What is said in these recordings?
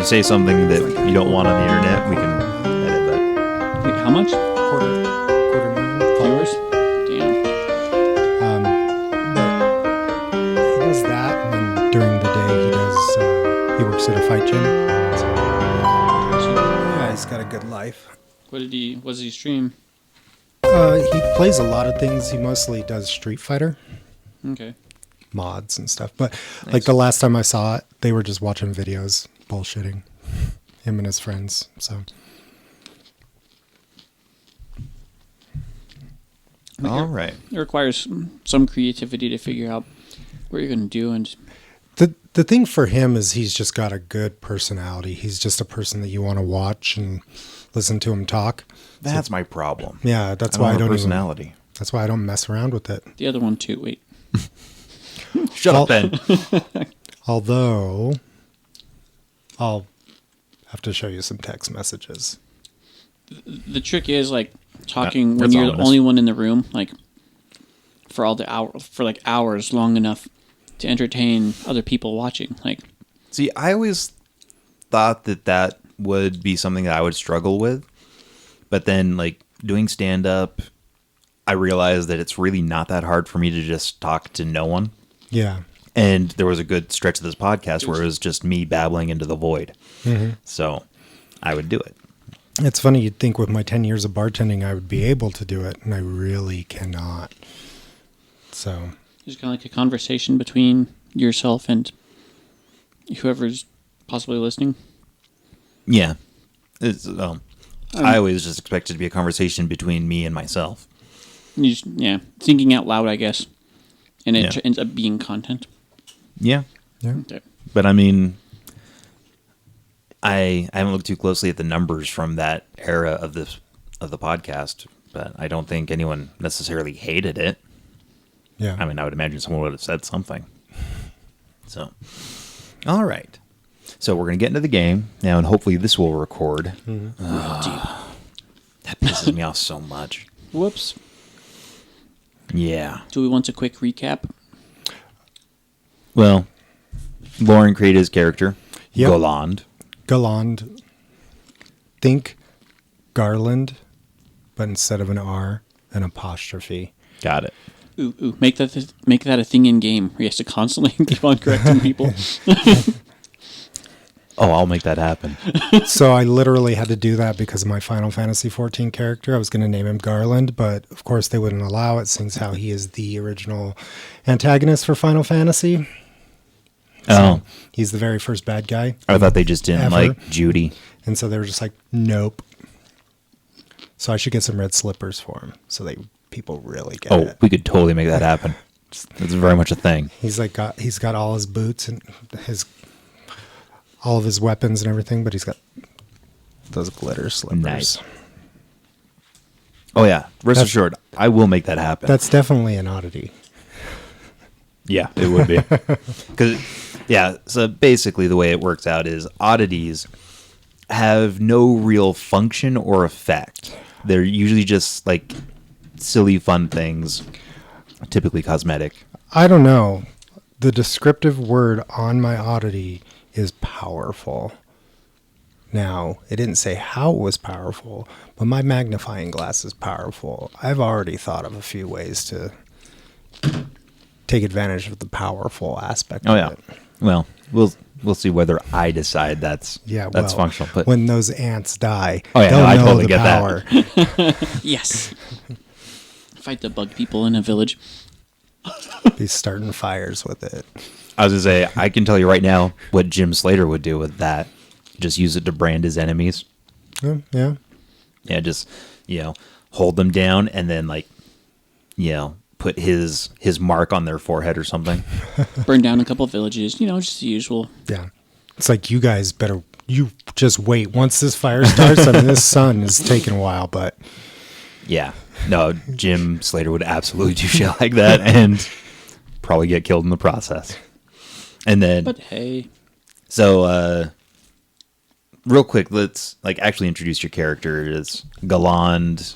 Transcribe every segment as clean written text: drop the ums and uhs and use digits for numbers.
you say something that you don't want on the internet, we can edit that. Wait, how much? Quarter million Viewers? Damn. But he does that, and then during the day he works at a fight gym. So, yeah, he's got a good life. What does he stream? He plays a lot of things. He mostly does Street Fighter Okay. mods and stuff. But Nice. like the last time I saw it, they were just watching videos, bullshitting. Him and his friends. So All right. It requires some creativity to figure out what you're going to do. And the thing for him is he's just got a good personality. He's just a person that you want to watch and listen to him talk. That's my problem. Yeah, that's why I don't personality. That's why I don't mess around with it. the other one, too. Wait. Shut up, Ben. Although, I'll have to show you some text messages. The trick is, like, talking when that's you're ominous. the only one in the room, like, for hours long enough to entertain other people watching. Like, See, I always thought that would be something that I would struggle with. But then, like, doing stand-up, I realized that it's really not that hard for me to just talk to no one. Yeah. And there was a good stretch of this podcast where it was just me babbling into the void. Mm-hmm. So I would do it. It's funny, you'd think with my 10 years of bartending I would be able to do it, and I really cannot. So, it's kind of like a conversation between yourself and whoever's possibly listening. Yeah. I always just expect it to be a conversation between me and myself. You just, thinking out loud, I guess. And it Yeah. ends up being content. Yeah. yeah. Okay. But I mean, I haven't looked too closely at the numbers from that era of the podcast, but I don't think anyone necessarily hated it. Yeah. I mean, I would imagine someone would have said something. So, all right. So we're going to get into the game now, and hopefully this will record. That pisses me off so much. Whoops. Yeah. Do we want a quick recap? Well, Loren created his character, Yep. Goland. Galand. Think Garland, but instead of an R, an apostrophe. Got it. Ooh, make that a thing in game where he has to constantly keep on correcting people. Oh, I'll make that happen. So I literally had to do that because of my Final Fantasy XIV character. I was going to name him Garland, but of course they wouldn't allow it since how he is the original antagonist for Final Fantasy. Oh, He's the very first bad guy. I thought they just didn't Ever. like Judy. And so they were just like, nope. So I should get some red slippers for him so people really get Oh, it. we could totally make that happen. That's very much a thing. He's got all his boots and all of his weapons and everything, but he's got those glitter slippers. Nice. Oh, yeah. Rest assured, I will make that happen. That's definitely an oddity. Yeah, it would be. So basically the way it works out is oddities have no real function or effect. They're usually just like silly, fun things, typically cosmetic. I don't know. The descriptive word on my oddity is powerful. Now, it didn't say how it was powerful, but my magnifying glass is powerful. I've already thought of a few ways to take advantage of the powerful aspect Oh, of yeah. it. Well, we'll see whether I decide that's functional. But when those ants die, Oh, yeah, they'll no, I know totally the get power. that. Yes. Fight the bug people in a village. Be starting fires with it. I was going to say, I can tell you right now what Jim Slater would do with that. Just use it to brand his enemies. Yeah. Yeah, just, hold them down and then, put his mark on their forehead or something. Burn down a couple villages. Just the usual. Yeah. It's like you guys you just wait. Once this fire starts, I mean, this sun is taking a while, but Yeah. No, Jim Slater would absolutely do shit like that and probably get killed in the process. And then, But hey. so, real quick, let's actually introduce your character. Is Galand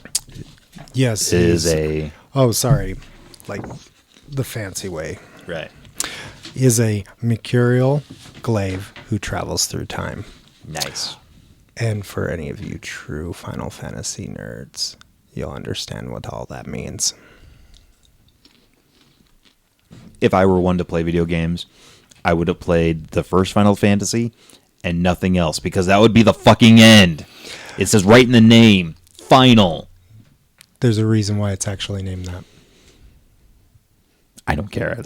yes, is a oh, sorry, like the fancy way right. is a mercurial glaive who travels through time. Nice. And for any of you true Final Fantasy nerds, you'll understand what all that means. If I were one to play video games, I would have played the first Final Fantasy and nothing else, because that would be the fucking end. It says right in the name, Final. There's a reason why it's actually named that. I don't care.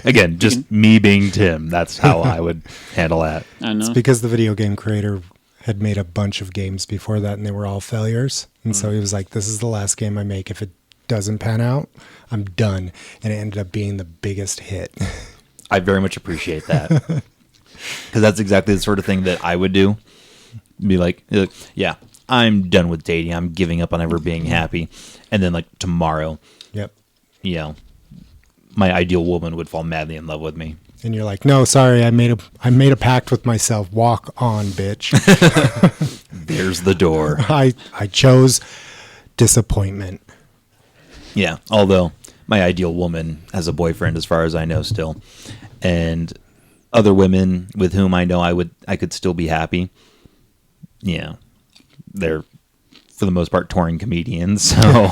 Again, just me being Tim. That's how I would handle that. I know. It's because the video game creator had made a bunch of games before that, and they were all failures. And so he was like, this is the last game I make. If it doesn't pan out, I'm done. And it ended up being the biggest hit. I very much appreciate that. Because that's exactly the sort of thing that I would do. Be like, yeah, I'm done with dating. I'm giving up on ever being happy. And then, like, tomorrow, Yep. you know, my ideal woman would fall madly in love with me. And you're like, no, sorry, I made a pact with myself. Walk on, bitch. There's the door. I chose disappointment. Yeah, although my ideal woman has a boyfriend, as far as I know, still, and other women with whom I know I could still be happy. Yeah, they're for the most part touring comedians, so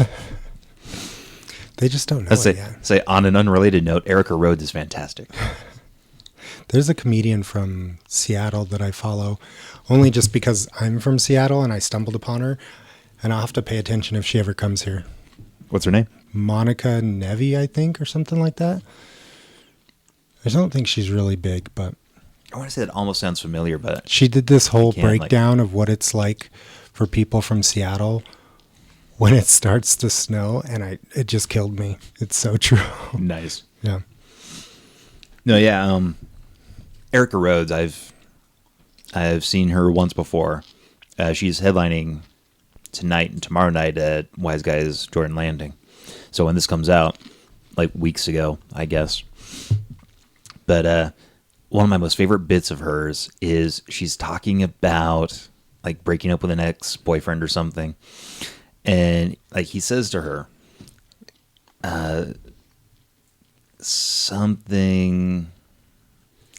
They just don't know let's it yet. say on an unrelated note, Erica Rhodes is fantastic. There's a comedian from Seattle that I follow, only just because I'm from Seattle and I stumbled upon her, and I'll have to pay attention if she ever comes here. What's her name? Monica Nevi, I think, or something like that. I don't think she's really big, but I want to say it almost sounds familiar, but she did this whole can't, like- breakdown of what it's like for people from Seattle when it starts to snow, and it just killed me. It's so true. nice. Yeah. No, yeah. Erica Rhodes, I've seen her once before. She's headlining tonight and tomorrow night at Wise Guys Jordan Landing. So when this comes out, like weeks ago, I guess. But one of my most favorite bits of hers is she's talking about like breaking up with an ex-boyfriend or something. And like he says to her, something,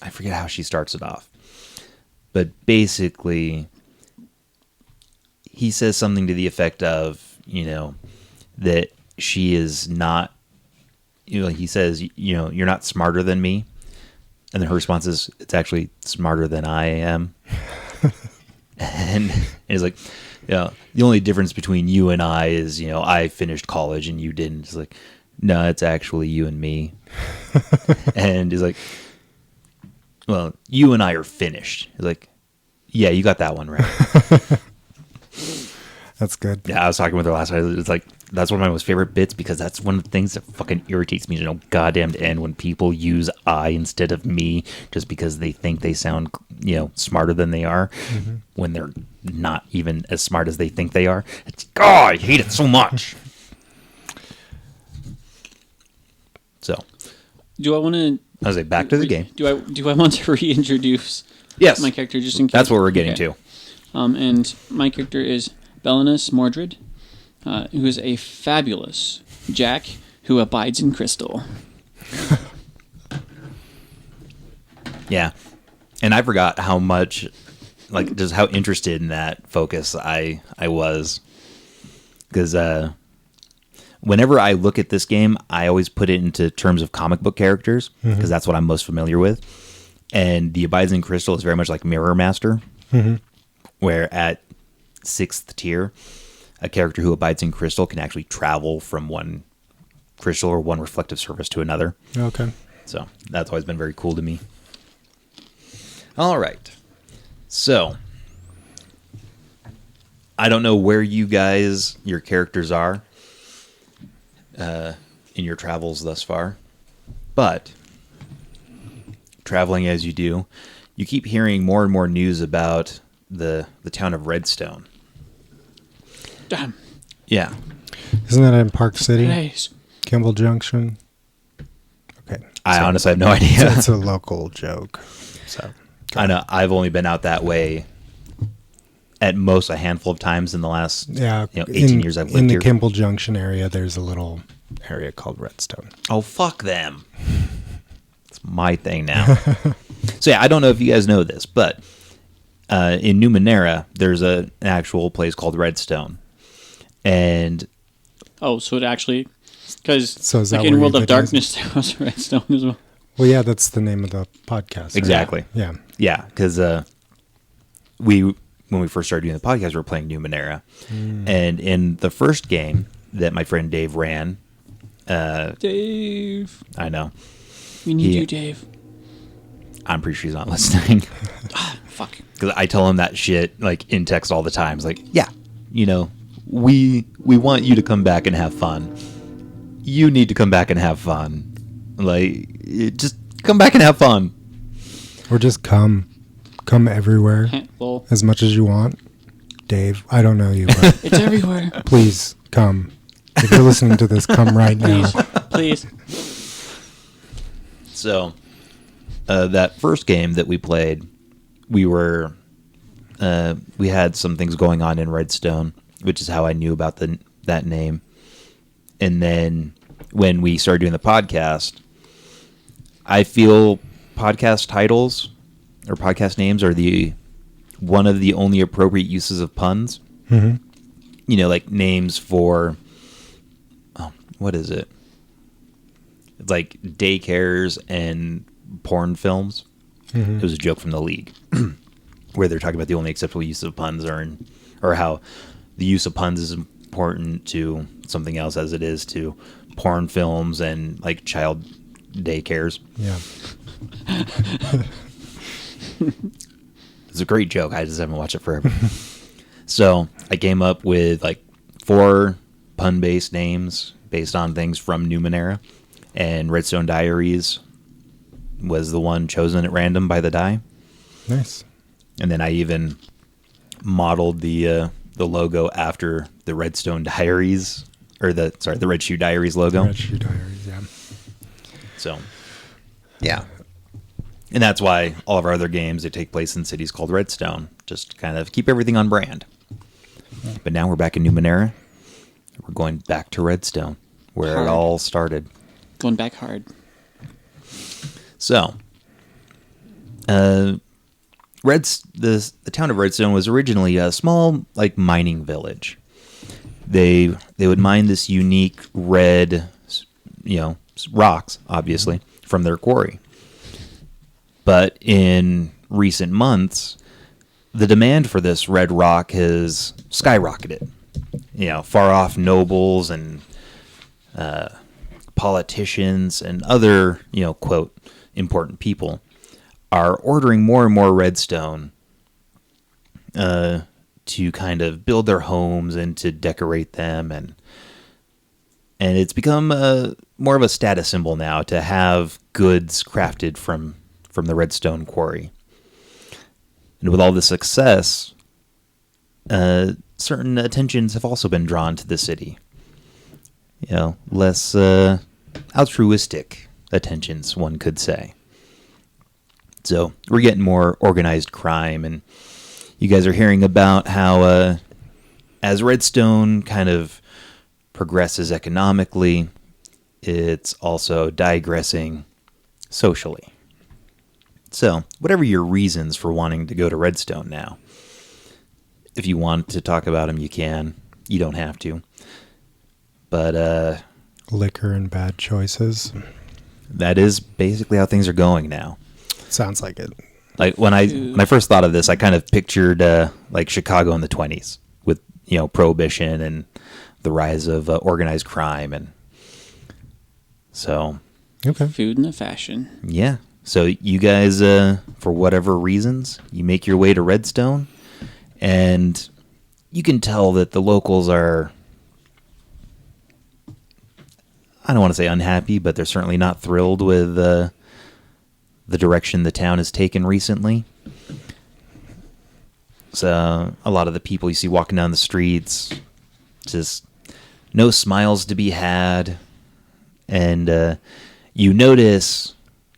I forget how she starts it off, but basically he says something to the effect of, you know, that she is not, you know, he says, you know, you're not smarter than me. And then her response is, it's actually smarter than I am. and he's like, yeah, the only difference between you and I is, you know, I finished college and you didn't. It's like, no, it's actually you and me. And he's like, well, you and I are finished. He's like, yeah, you got that one right. That's good. Yeah, I was talking with her last night. It's like, that's one of my most favorite bits because that's one of the things that fucking irritates me to no goddamn end when people use I instead of me just because they think they sound, you know, smarter than they are when they're not even as smart as they think they are. It's, oh, I hate it so much. So, Do I want to? I was like, back to the game. Do I want to reintroduce Yes, my character just in case? that's what we're getting Okay. to. And my character is Belenus Mordred, who is a fabulous Jack who abides in crystal. Yeah, and I forgot how much, like, just how interested in that focus I was, because whenever I look at this game, I always put it into terms of comic book characters because that's what I'm most familiar with. And the Abides in Crystal is very much like Mirror Master, where at 6th tier, a character who abides in crystal can actually travel from one crystal or one reflective surface to another. Okay. So that's always been very cool to me. All right. So I don't know where you guys, your characters are in your travels thus far, but traveling as you do, you keep hearing more and more news about the town of Redstone. Damn. Yeah. Isn't that in Park City? Nice. Kimball Junction? Okay. I honestly have no idea. It's a local joke. So I know I've only been out that way at most a handful of times in the last 18 years I've lived in the here. Kimball Junction area, there's a little area called Redstone. Oh, fuck them. It's my thing now. So yeah, I don't know if you guys know this, but in Numenera, there's an actual place called Redstone, and Oh, so it actually, because So is that like in where World you of get yours? Darkness, there was Redstone as well. Well, yeah, that's the name of the podcast. Right? exactly, Yeah. yeah, because when we first started doing the podcast, we were playing Numenera, and in the first game that my friend Dave ran, Dave, I know, we need He- you, Dave. I'm pretty sure he's not listening. Fuck. Because I tell him that shit like in text all the time. It's like, yeah, we want you to come back and have fun. You need to come back and have fun. Just come back and have fun. Or just come everywhere Well, as much as you want. Dave, I don't know you, but it's everywhere. please come. If you're listening to this, come right now. Please. So that first game that we played, we had some things going on in Redstone, which is how I knew about that name. And then when we started doing the podcast, I feel podcast titles or podcast names are one of the only appropriate uses of puns. Mm-hmm. Like names for what is it? It's like daycares and porn films. Mm-hmm. It was a joke from the league where they're talking about the only acceptable use of puns or how the use of puns is important to something else as it is to porn films and like child daycares. Yeah. It's a great joke. I just haven't watched it forever. So I came up with like 4 pun-based names based on things from Numenera, and Redstone Diaries was the one chosen at random by the die. Nice. And then I even modeled the logo after the Redstone Diaries, or the Red Shoe Diaries logo. Red Shoe Diaries, yeah. So, yeah. And that's why all of our other games, they take place in cities called Redstone, just to kind of keep everything on brand. But now we're back in Numenera. We're going back to Redstone, where Hard. it all started. Going back hard. So, the town of Redstone was originally a small, like, mining village. They would mine this unique red, rocks, obviously, from their quarry. But in recent months, the demand for this red rock has skyrocketed. Far off nobles and politicians and other, quote, important people are ordering more and more redstone to kind of build their homes and to decorate them, and it's become more of a status symbol now to have goods crafted from the redstone quarry. And with all the success, certain attentions have also been drawn to the city. Less altruistic attentions, one could say. So we're getting more organized crime, and you guys are hearing about how as Redstone kind of progresses economically, it's also digressing socially. So whatever your reasons for wanting to go to Redstone now, if you want to talk about them, you can. You don't have to. But Liquor and bad choices. that is basically how things are going now. Sounds like it. Like when I first thought of this, I kind of pictured like Chicago in the 1920s with prohibition and the rise of organized crime, and so Okay. Food and the fashion. yeah. So you guys, for whatever reasons, you make your way to Redstone, and you can tell that the locals are, I don't want to say unhappy, but they're certainly not thrilled with the direction the town has taken recently. So a lot of the people you see walking down the streets, just no smiles to be had. And you notice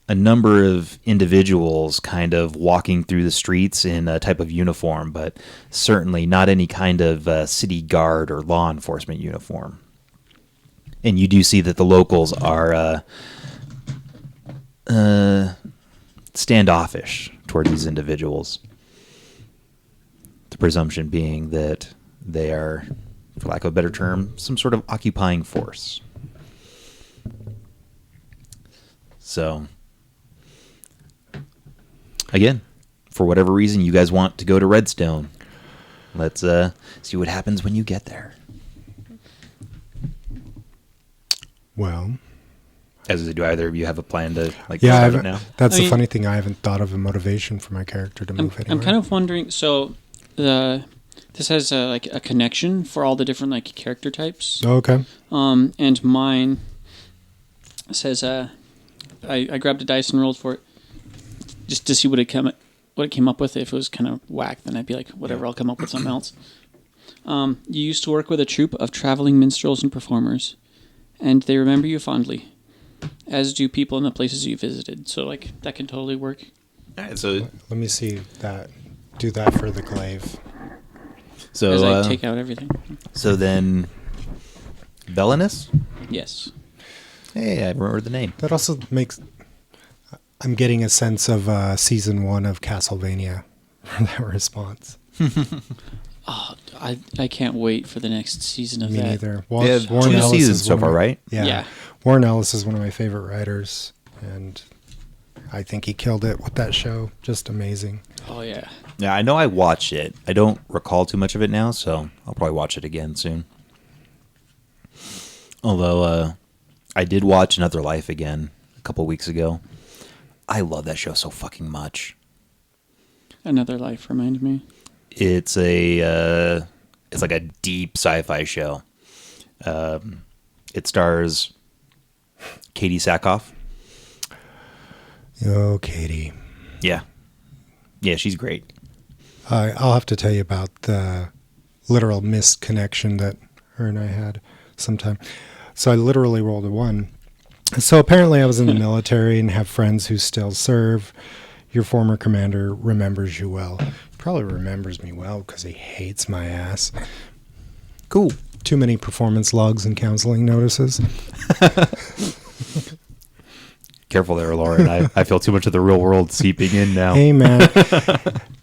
a number of individuals kind of walking through the streets in a type of uniform, but certainly not any kind of city guard or law enforcement uniform. And you do see that the locals are standoffish toward these individuals. presumption being that they are, for lack of a better term, some sort of occupying force. So, again, for whatever reason you guys want to go to Redstone, let's see what happens when you get there. Well, Do either of you have a plan to yeah, start it now? that's I the mean- funny thing. I haven't thought of a motivation for my character to move anywhere. I'm kind of wondering. So, this has a connection for all the different character types. Oh, okay. And mine says I grabbed a dice and rolled for it just to see what it came up with. If it was kind of whack, then I'd be like, whatever, I'll come up with something else. You used to work with a troupe of traveling minstrels and performers, and they remember you fondly, as do people in the places you visited. So, that can totally work. All right, so Let me see that. Do that for the glaive. As I take out everything. So then, Belenus? Yes. Hey, I remember the name. That also makes... I'm getting a sense of season 1 of Castlevania for that response. Oh, I can't wait for the next season of Me that. neither. Yeah, Warren 2 Ellis seasons is so one of far, my- right? Yeah. Warren Ellis is one of my favorite writers, and I think he killed it with that show. Just amazing. Oh, yeah. Yeah, I know I watched it. I don't recall too much of it now, so I'll probably watch it again soon. Although, I did watch Another Life again a couple weeks ago. I love that show so fucking much. Another Life reminded me. It's it's like a deep sci-fi show. It stars Katie Sackhoff. Oh, Katie. Yeah. Yeah, she's great. I'll have to tell you about the literal missed connection that her and I had sometime. So I literally rolled a 1. So apparently I was in the military and have friends who still serve. Your former commander remembers you well. He probably remembers me well because he hates my ass. Cool. Too many performance logs and counseling notices. Careful there, Loren. I feel too much of the real world seeping in now. Hey, man.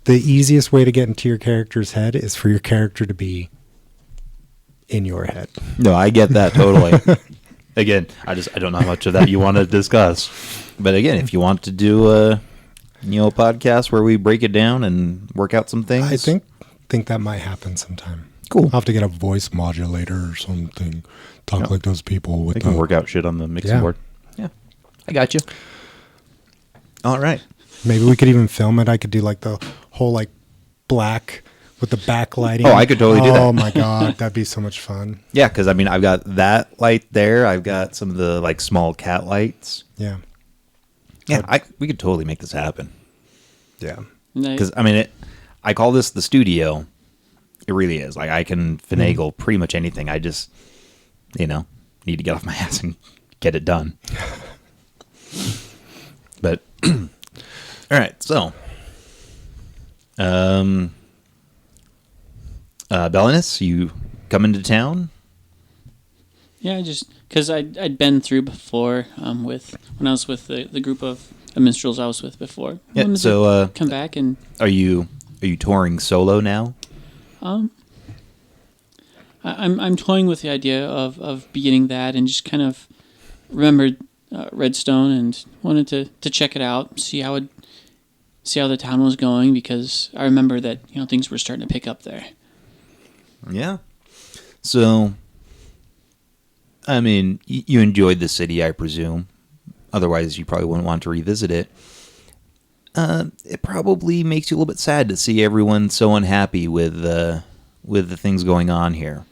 The easiest way to get into your character's head is for your character to be in your head. No, I get that totally. Again, I don't know how much of that you want to discuss. But again, if you want to do a podcast where we break it down and work out some things, I think that might happen sometime. Cool. I'll have to get a voice modulator or something. Talk like those people with we can work out shit on the mixing board. Yeah, I got you. All right. Maybe we could even film it. I could do the whole black with the backlighting. Oh, I could totally do that. Oh my god, that'd be so much fun. Yeah, because I've got that light there. I've got some of the small cat lights. Yeah. Yeah, we could totally make this happen. Yeah. Because I call this the studio. It really is. I can finagle pretty much anything. I just, need to get off my ass and get it done. But all right, so Belenus, you come into town? Yeah, just because I'd been through before when I was with the group of minstrels I was with before. I Yeah. wanted So to come back and are you touring solo now? I'm toying with the idea of beginning that and just kind of remembered Redstone and wanted to check it out, see how the town was going, because I remember that things were starting to pick up there. Yeah. So, you enjoyed the city, I presume. Otherwise, you probably wouldn't want to revisit it. It probably makes you a little bit sad to see everyone so unhappy with the things going on here.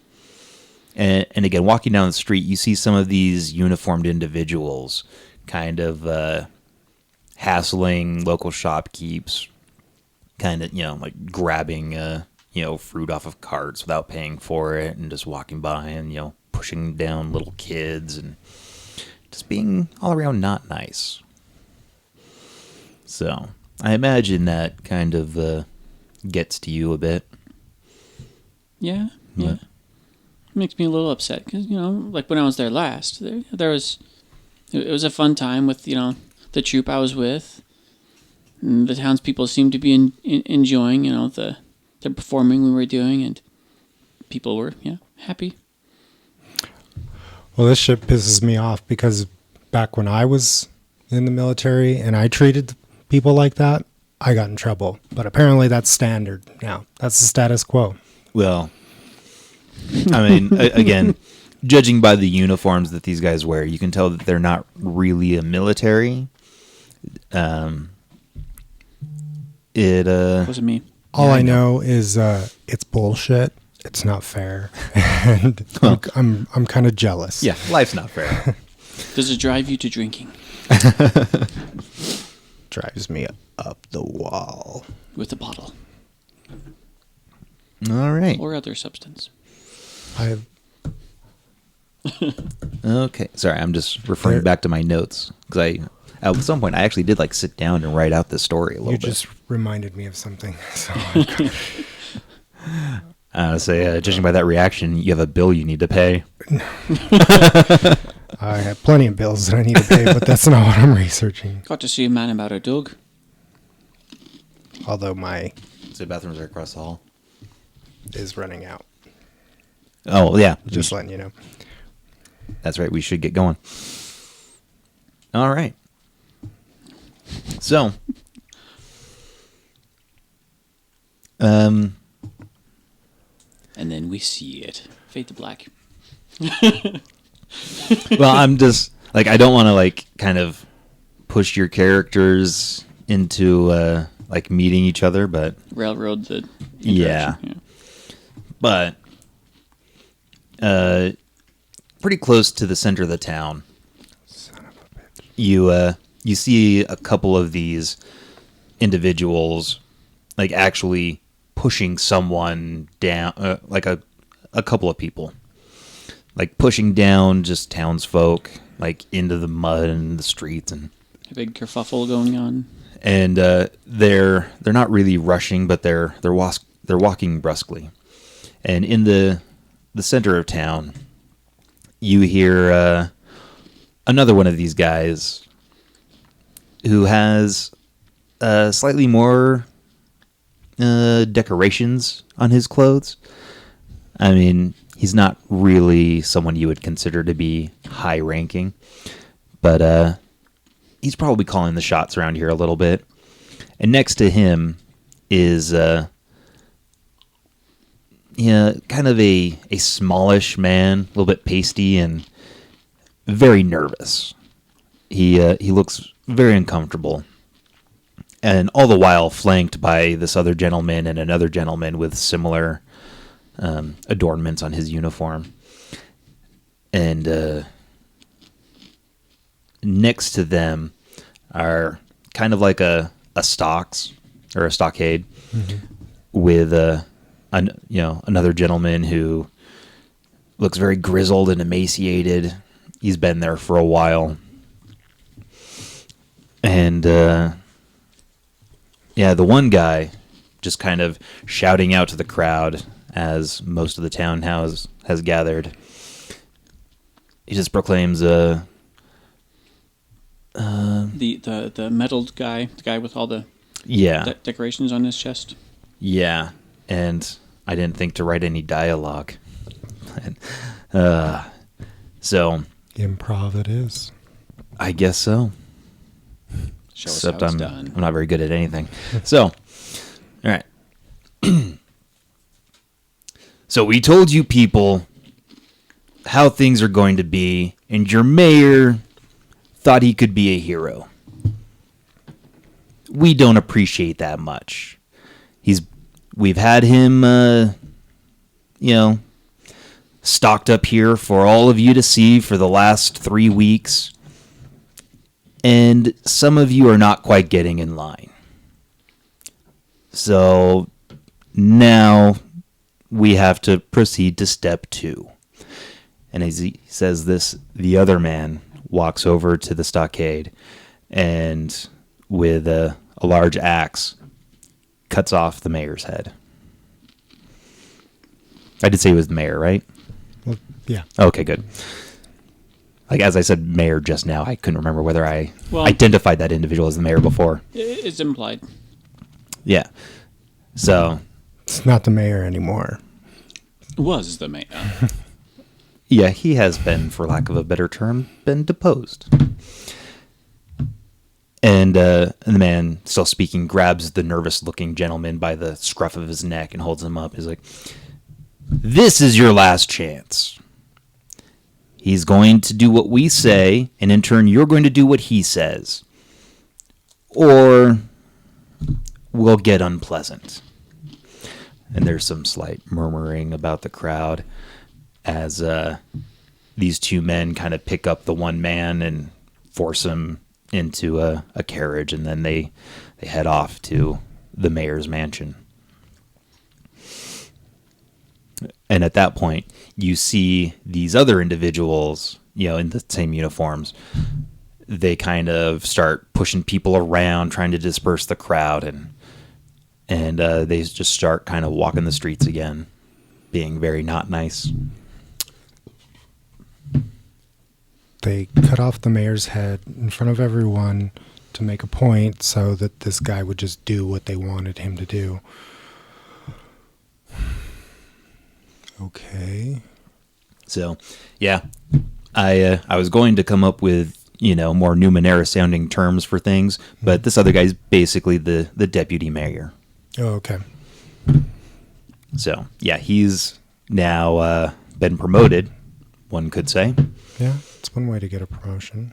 And again, walking down the street, you see some of these uniformed individuals kind of hassling local shopkeepers, kind of, grabbing, fruit off of carts without paying for it and just walking by and, pushing down little kids and just being all around not nice. So I imagine that kind of gets to you a bit. Yeah. Yeah. It makes me a little upset because, when I was there last, there was, it was a fun time with, the troupe I was with. And the townspeople seemed to be enjoying, the the performing we were doing, and people were happy. Well, this shit pisses me off because back when I was in the military and I treated people like that, I got in trouble. But apparently that's standard now. That's the status quo. Well, I mean, again, judging by the uniforms that these guys wear, you can tell that they're not really a military. Wasn't me. All I know is it's bullshit. It's not fair, and I'm kind of jealous. Yeah, life's not fair. Does it drive you to drinking? Drives me up the wall With a bottle. All right. Or other substance. Okay. Sorry, I'm just referring back to my notes because at some point I actually did like sit down and write out this story a little bit. You just reminded me of something. So judging by that reaction, you have a bill you need to pay. I have plenty of bills that I need to pay, but that's not what I'm researching. Got to see a man about a dog. Although my So bathrooms are across the hall. is running out. Oh yeah, Just letting you know. That's right. We should get going. All right. So, And then we see it. Fade to black. well, I'm just like I don't want to like kind of push your characters into like meeting each other, but Railroad the yeah. interaction, But pretty close to the center of the town, Son of a bitch. you see a couple of these individuals like actually pushing someone down, like a couple of people, like pushing down just townsfolk like into the mud and the streets, and A big kerfuffle going on. and they're not really rushing, but they're walking brusquely, and in the center of town, you hear another one of these guys who has slightly more decorations on his clothes. I mean, he's not really someone you would consider to be high ranking, but he's probably calling the shots around here a little bit. And next to him is kind of a smallish man, a little bit pasty and very nervous. He looks very uncomfortable, and all the while flanked by this other gentleman and another gentleman with similar adornments on his uniform. And next to them are kind of like a stocks or a stockade, with another gentleman who looks very grizzled and emaciated. He's been there for a while. And the one guy just kind of shouting out to the crowd as most of the town has gathered. He just proclaims The metalled guy, the guy with all the decorations on his chest. Yeah, and I didn't think to write any dialogue. So Improv it is. I guess so. Show us Except how it's I'm done. not very good at anything. So, all right. So we told you people how things are going to be, and your mayor thought he could be a hero. We don't appreciate that much. We've had him, stocked up here for all of you to see for the last 3 weeks. And some of you are not quite getting in line. So now we have to proceed to step 2. And as he says this, the other man walks over to the stockade and with a large axe cuts off the mayor's head. I did say he was the mayor, right? Well, yeah. Okay, good. Like, as I said mayor just now, I couldn't remember whether I Well, identified that individual as the mayor before. It's implied. Yeah. So It's not the mayor anymore. Was the mayor. Yeah, he has been, for lack of a better term, been deposed. And the man, still speaking, grabs the nervous-looking gentleman by the scruff of his neck and holds him up. He's like, "This is your last chance. He's going to do what we say, and in turn, you're going to do what he says. Or we'll get unpleasant." And there's some slight murmuring about the crowd as these two men kind of pick up the one man and force him into a carriage, and then they head off to the mayor's mansion. And at that point, you see these other individuals, in the same uniforms. They kind of start pushing people around, trying to disperse the crowd, and they just start kind of walking the streets again, being very not nice. They cut off the mayor's head in front of everyone to make a point so that this guy would just do what they wanted him to do. Okay. So, yeah, I was going to come up with, more Numenera sounding terms for things, but this other guy's basically the deputy mayor. Oh, okay. So, yeah, he's now been promoted, one could say. Yeah, it's one way to get a promotion.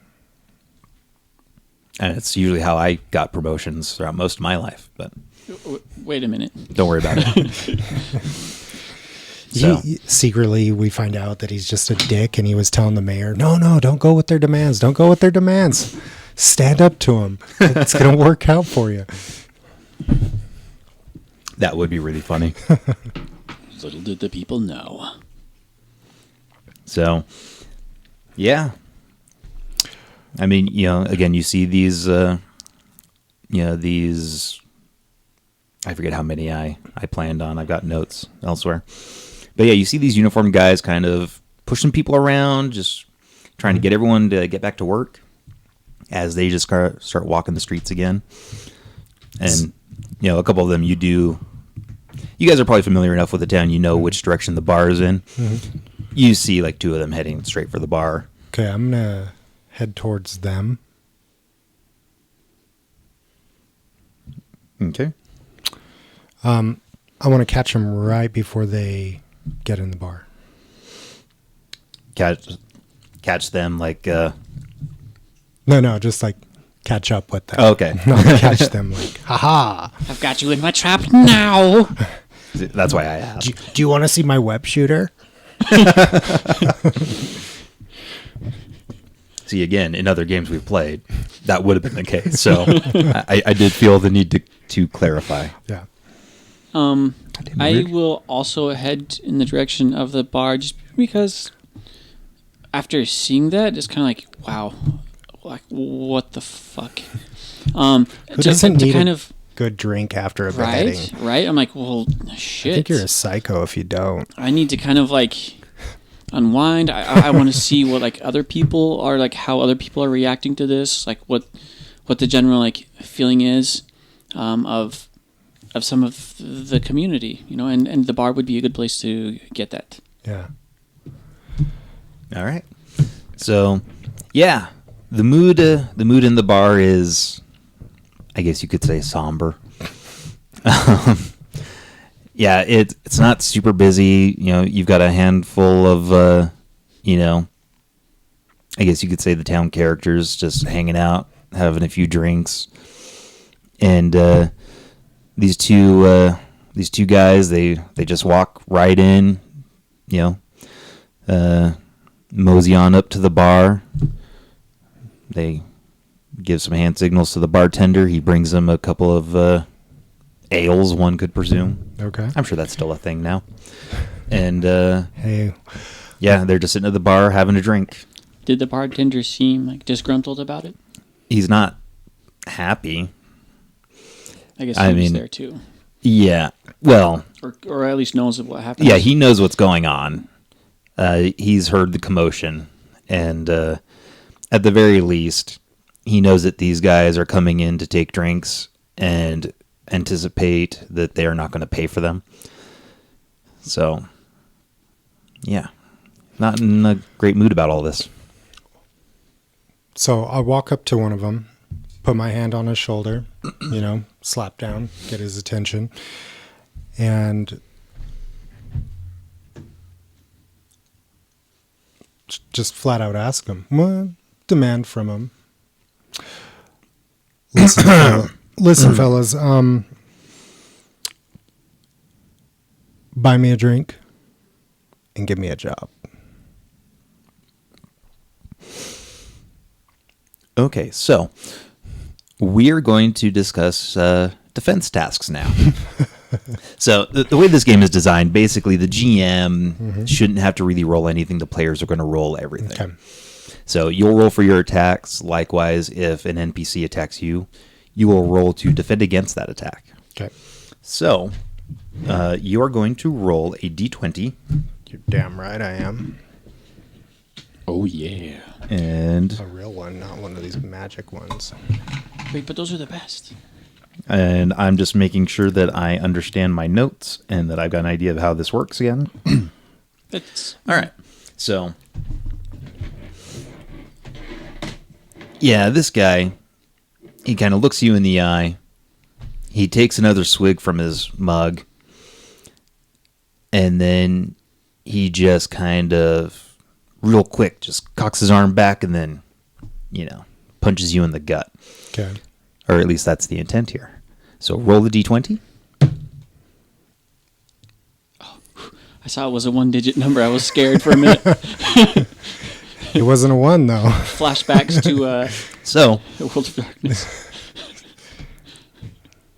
And it's usually how I got promotions throughout most of my life, but Wait a minute. don't worry about it. So. Secretly, we find out that he's just a dick, and he was telling the mayor, no, don't go with their demands. Don't go with their demands. Stand up to them. It's going to work out for you. That would be really funny. Little did the people know. So, yeah. I mean, again, you see these, these, I forget how many I planned on. I've got notes elsewhere. But yeah, you see these uniformed guys kind of pushing people around, just trying to get everyone to get back to work as they just start walking the streets again. And, a couple of them you guys are probably familiar enough with the town, which direction the bar is in. Mm-hmm. You see like two of them heading straight for the bar. Okay, I'm going to head towards them. Okay. I want to catch them right before they get in the bar. Catch them like... No, just like catch up with them. Oh, okay. Not catch them like, haha. I've got you in my trap now. That's why I asked. Do you want to see my web shooter? See, again, in other games we've played, that would have been the case. So I did feel the need to clarify. Yeah. I will also head in the direction of the bar just because after seeing that, it's kind of like, wow, like what the fuck? Who doesn't need kind a of good drink after a beheading? Right? I'm like, well, shit. I think you're a psycho if you don't. I need to kind of like unwind. I want to see what like other people are like, how other people are reacting to this, like what the general like feeling is of some of the community, and the bar would be a good place to get that. Yeah. All right. So, yeah, the mood in the bar is, I guess you could say, somber. Yeah, it's not super busy. You've got a handful of, I guess you could say the town characters just hanging out, having a few drinks, and these two guys they just walk right in, mosey on up to the bar. They give some hand signals to the bartender. He brings them a couple of ales, one could presume. Okay. I'm sure that's still a thing now. And hey, yeah, they're just sitting at the bar having a drink. Did the bartender seem like disgruntled about it? He's not happy. I guess he was there too. Yeah. Well, or at least knows of what happened. Yeah, he knows what's going on. He's heard the commotion, and at the very least, he knows that these guys are coming in to take drinks and anticipate that they are not going to pay for them. So, yeah, not in a great mood about all this. So I walk up to one of them, put my hand on his shoulder, slap down, get his attention, and just flat out ask him, what demand from him? Listen, fellas, buy me a drink and give me a job. Okay, so we are going to discuss defense tasks now. So the way this game is designed, basically the GM shouldn't have to really roll anything. The players are going to roll everything. Okay. So you'll roll for your attacks. Likewise, if an NPC attacks you, you will roll to defend against that attack. Okay. So you are going to roll a d20. You're damn right I am. Oh, yeah. And A real one, not one of these magic ones. Wait, but those are the best. I'm just making sure that I understand my notes and that I've got an idea of how this works again. That's All right. So, yeah, this guy, he kind of looks you in the eye. He takes another swig from his mug. And then he just kind of, real quick, just cocks his arm back and then, punches you in the gut. Okay. Or at least that's the intent here. So roll the d20. I saw it was a 1-digit number. I was scared for a minute. It wasn't a one, though. Flashbacks to So, the World of Darkness.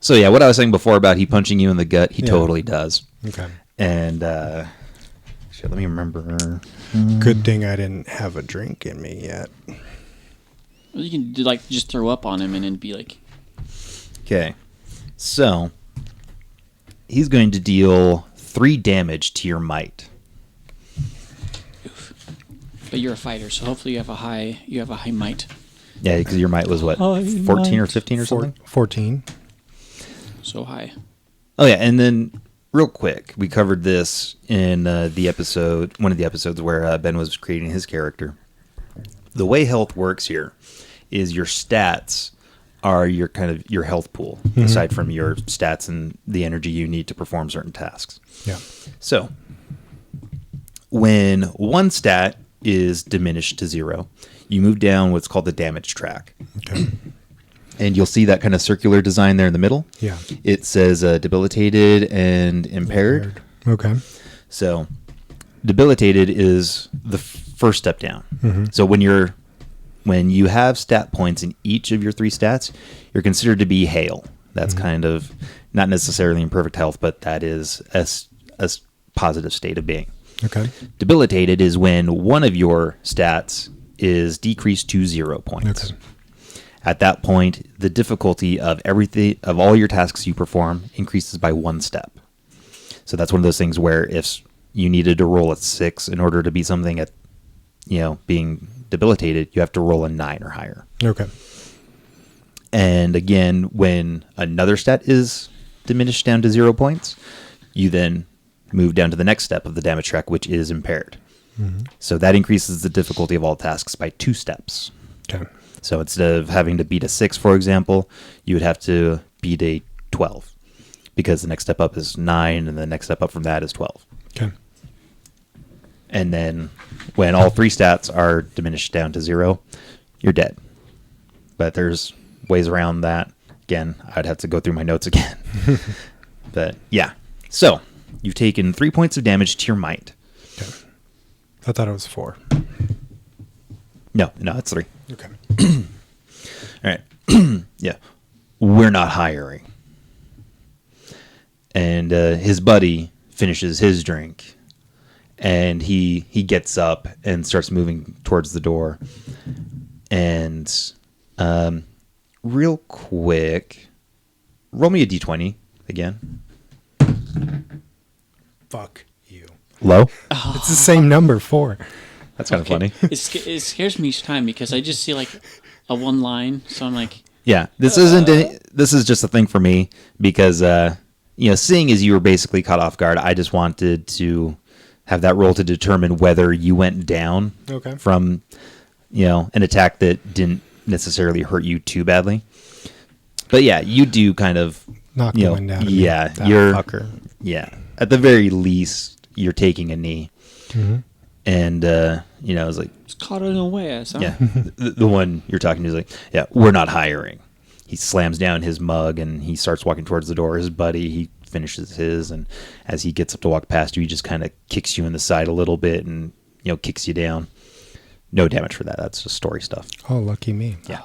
so yeah, what I was saying before about he punching you in the gut, he Yeah. totally does. Okay. And, shit, let me remember. Good thing I didn't have a drink in me yet. You can do, just throw up on him and then be like, Okay. So, he's going to deal 3 damage to your might. oof. But you're a fighter, so hopefully you have a high might. Yeah, because your might was what? High 14 or might. 15 or something? 14. So high. Oh, yeah, and then real quick, we covered this in one of the episodes where Ben was creating his character. The way health works here is your stats are your your health pool, aside from your stats and the energy you need to perform certain tasks. Yeah. So, when one stat is diminished to 0, you move down what's called the damage track. Okay. And you'll see that kind of circular design there in the middle. Yeah. It says debilitated and impaired. Okay. So, debilitated is the first step down. So when you have stat points in each of your 3 stats, you're considered to be hale. That's kind of not necessarily in perfect health, but that is a positive state of being. Okay. Debilitated is when one of your stats is decreased to 0 points. Okay. At that point, the difficulty of all your tasks you perform increases by 1 step. So that's one of those things where if you needed to roll a 6 in order to be something at, being debilitated, you have to roll a 9 or higher. Okay. And again, when another stat is diminished down to 0 points, you then move down to the next step of the damage track, which is impaired. So that increases the difficulty of all tasks by 2 steps. Okay. So instead of having to beat a 6, for example, you would have to beat a 12, because the next step up is 9, and the next step up from that is 12. Okay. And then when all 3 stats are diminished down to 0, you're dead. But there's ways around that. Again, I'd have to go through my notes again. But yeah. So you've taken 3 points of damage to your might. Okay. I thought it was 4. No, it's 3. Okay. All right. Yeah. We're not hiring. And his buddy finishes his drink. And he gets up and starts moving towards the door. And real quick, roll me a d20 again. Fuck you. Low? It's the same number, 4. That's kind of funny. It scares me each time because I just see a one line, so I'm like, Yeah, this isn't. This is just a thing for me because seeing as you were basically caught off guard, I just wanted to have that roll to determine whether you went down from an attack that didn't necessarily hurt you too badly. But yeah, you do kind of knock the wind out of me. Yeah, That you're fucker. Yeah, at the very least, you're taking a knee, and it's like It's caught in a way, huh? yeah, the one you're talking to is like, yeah, we're not hiring. He slams down his mug and he starts walking towards the door. His buddy, he finishes his, and as he gets up to walk past you, he just kind of kicks you in the side a little bit and kicks you down. No damage for that. That's just story stuff. Oh, lucky me. Yeah.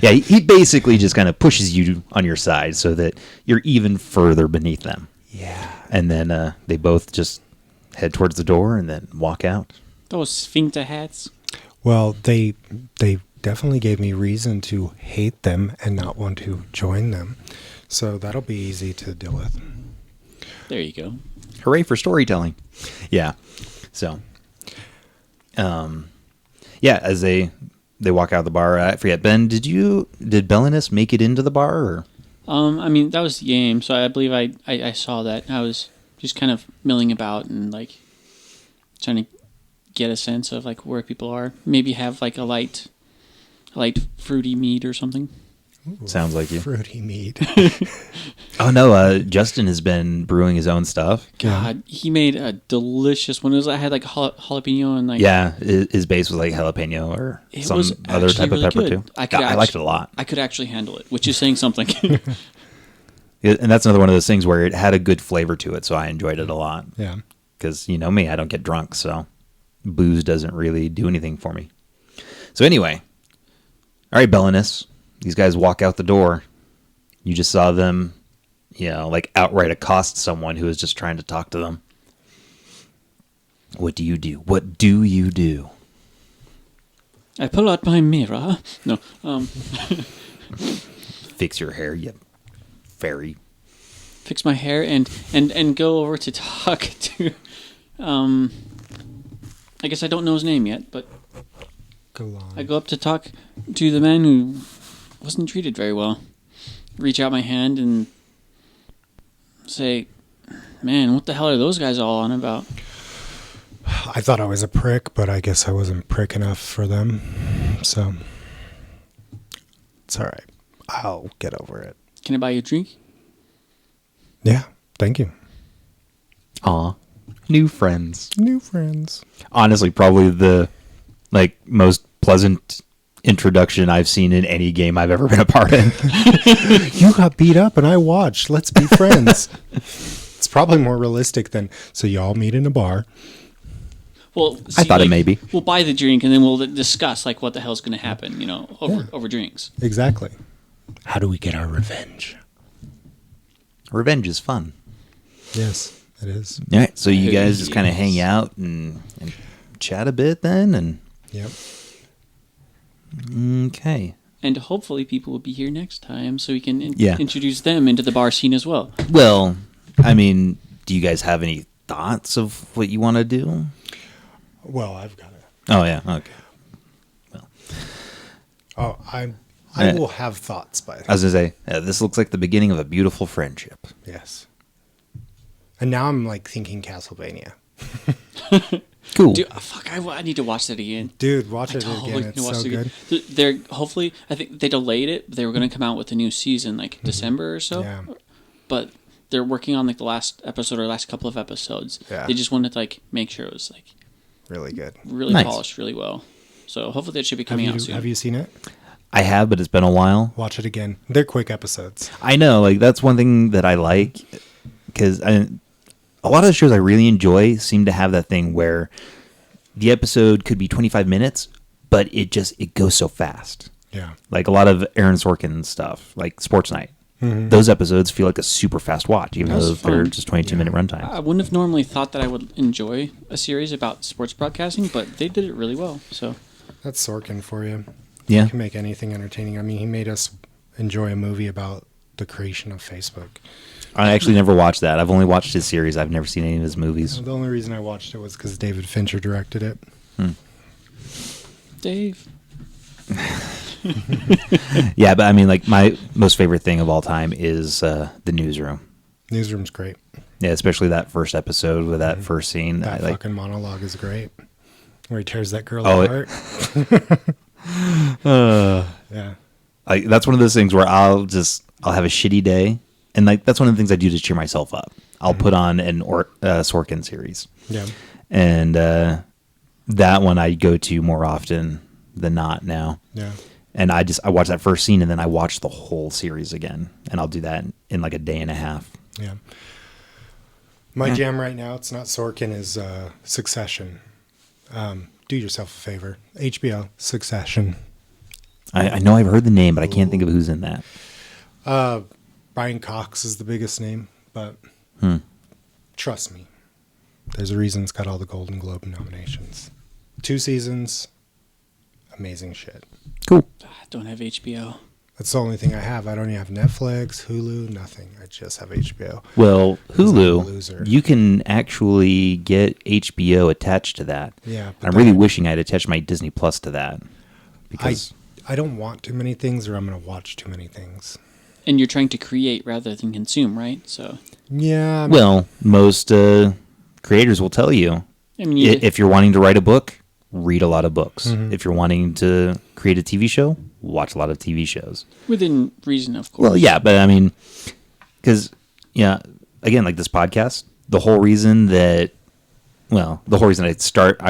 Yeah, he basically just kind of pushes you on your side so that you're even further beneath them. Yeah. And then they both just head towards the door and then walk out. Those sphincter hats. Well, they definitely gave me reason to hate them and not want to join them. So that'll be easy to deal with. There you go. Hooray for storytelling. Yeah. So, as they walk out of the bar, I forget, Ben, did Belenus make it into the bar? Or? That was the aim, so I believe I saw that. I was just kind of milling about and like trying to get a sense of like where people are. Maybe have like a light fruity mead or something. Ooh, sounds like you. Fruity mead. Oh no, Justin has been brewing his own stuff. God, he made a delicious one. I had like jalapeno and like his base was like jalapeno or some was other type really of pepper good. too. I liked it a lot. I could actually handle it, which is saying something. And that's another one of those things where it had a good flavor to it, so I enjoyed it a lot. Yeah. Because you know me, I don't get drunk, so booze doesn't really do anything for me. So anyway, all right, Belenus, these guys walk out the door. You just saw them, like outright accost someone who was just trying to talk to them. What do you do? What do you do? I pull out my mirror. No. Fix your hair, you fairy. Fix my hair and go over to talk to. I guess I don't know his name yet, but Go on. I go up to talk to the man who wasn't treated very well. Reach out my hand and say, "Man, what the hell are those guys all on about?" I thought I was a prick, but I guess I wasn't prick enough for them. So it's all right. I'll get over it. Can I buy you a drink? Yeah. Thank you. Aw, new friends. New friends. Honestly, probably the most pleasant introduction I've seen in any game I've ever been a part in. You got beat up and I watched. Let's be friends. It's probably more realistic than, so y'all meet in a bar. Well, I thought it may be. We'll buy the drink and then we'll discuss what the hell's going to happen, over drinks. Exactly. How do we get our revenge? Revenge is fun. Yes, it is. All right, so you guys just kind of hang out and chat a bit then, and Yep. okay. And hopefully people will be here next time so we can Yeah. introduce them into the bar scene as well. Well, I mean, do you guys have any thoughts of what you want to do? Well, I've got it. Oh yeah, okay. Oh, I will have thoughts by I then. was gonna say this looks like the beginning of a beautiful friendship. Yes. And now I'm thinking Castlevania. Cool. Dude, fuck! I need to watch that again. Dude, watch I it totally again. can It's watch so it good. again. They're hopefully. I think they delayed it. They were going to come out with a new season December or so. Yeah. But they're working on the last episode or last couple of episodes. Yeah. They just wanted to make sure it was Really good. really Nice. polished really well. So hopefully that should be coming out soon. Have you seen it? I have, but it's been a while. Watch it again. They're quick episodes. I know, that's one thing that I like, because a lot of the shows I really enjoy seem to have that thing where the episode could be 25 minutes, but it goes so fast. Yeah. Like a lot of Aaron Sorkin stuff, like Sports Night. Mm-hmm. Those episodes feel like a super fast watch, even That's though they're fun. just 22-minute runtimes. I wouldn't have normally thought that I would enjoy a series about sports broadcasting, but they did it really well. So That's Sorkin for you. Yeah. He can make anything entertaining. I mean, he made us enjoy a movie about the creation of Facebook. I actually never watched that. I've only watched his series. I've never seen any of his movies. The only reason I watched it was because David Fincher directed it. Dave. Yeah, but I mean, like my most favorite thing of all time is the newsroom. Newsroom's great. Yeah, especially that first episode with that first scene. That I fucking monologue is great. Where he tears that girl Oh, apart. Yeah. That's one of those things where I'll have a shitty day, and like that's one of the things I do to cheer myself up. I'll put on an Sorkin series. Yeah. And that one I go to more often than not now. Yeah. And I watch that first scene, and then I watch the whole series again, and I'll do that in like a day and a half. Yeah. My jam right now, it's not Sorkin, is Succession. Do yourself a favor. HBO, Succession. I know I've heard the name, but I can't think of who's in that. Brian Cox is the biggest name, but trust me, there's a reason it's got all the Golden Globe nominations. 2 seasons, amazing shit. Cool. I don't have HBO. That's the only thing I have. I don't even have Netflix, Hulu, nothing. I just have HBO. Well, I'm a Hulu, loser. you can actually get HBO attached to that. Yeah, but I'm really wishing I'd attached my Disney Plus to that. Because I don't want too many things, or I'm going to watch too many things. And you're trying to create rather than consume, right? So, Yeah. well, most creators will tell you, I mean, if you're wanting to write a book, read a lot of books. If you're wanting to create a TV show, watch a lot of TV shows. within reason, of course. Well, yeah, but I mean, because, yeah, again, like this podcast, the whole reason I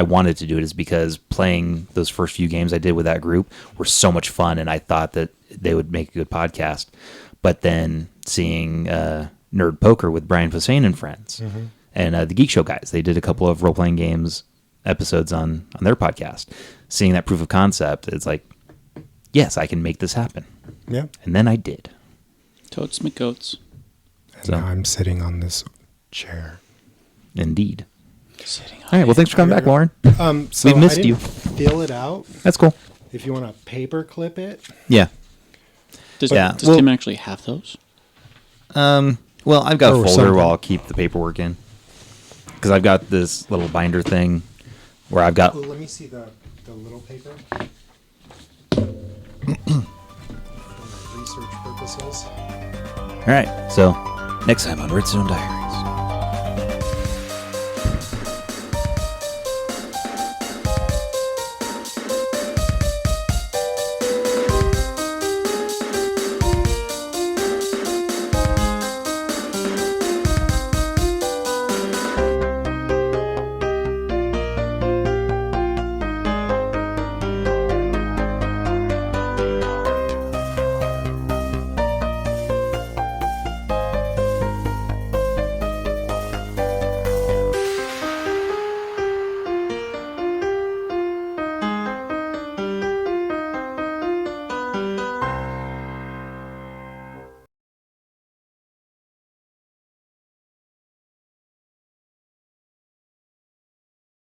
wanted to do it is because playing those first few games I did with that group were so much fun, and I thought that they would make a good podcast. But then seeing Nerd Poker with Brian Posehn and friends, and the Geek Show guys, they did a couple of role-playing games episodes on their podcast. Seeing that proof of concept, it's like, yes, I can make this happen. Yeah. And then I did. Totes McGoats. And So- now I'm sitting on this chair. Indeed. Sitting on All right, well, thanks for coming back, Lauren. So We've missed I didn't you. fill it out. That's cool. If you want to paper clip it. Yeah. Does, Yeah, does well- Tim actually have those? Well, I've got a Or folder something. where I'll keep the paperwork in. Because I've got this little binder thing where I've got... Oh, let me see the little paper. For research purposes. All right, so next time on Redstone Diary.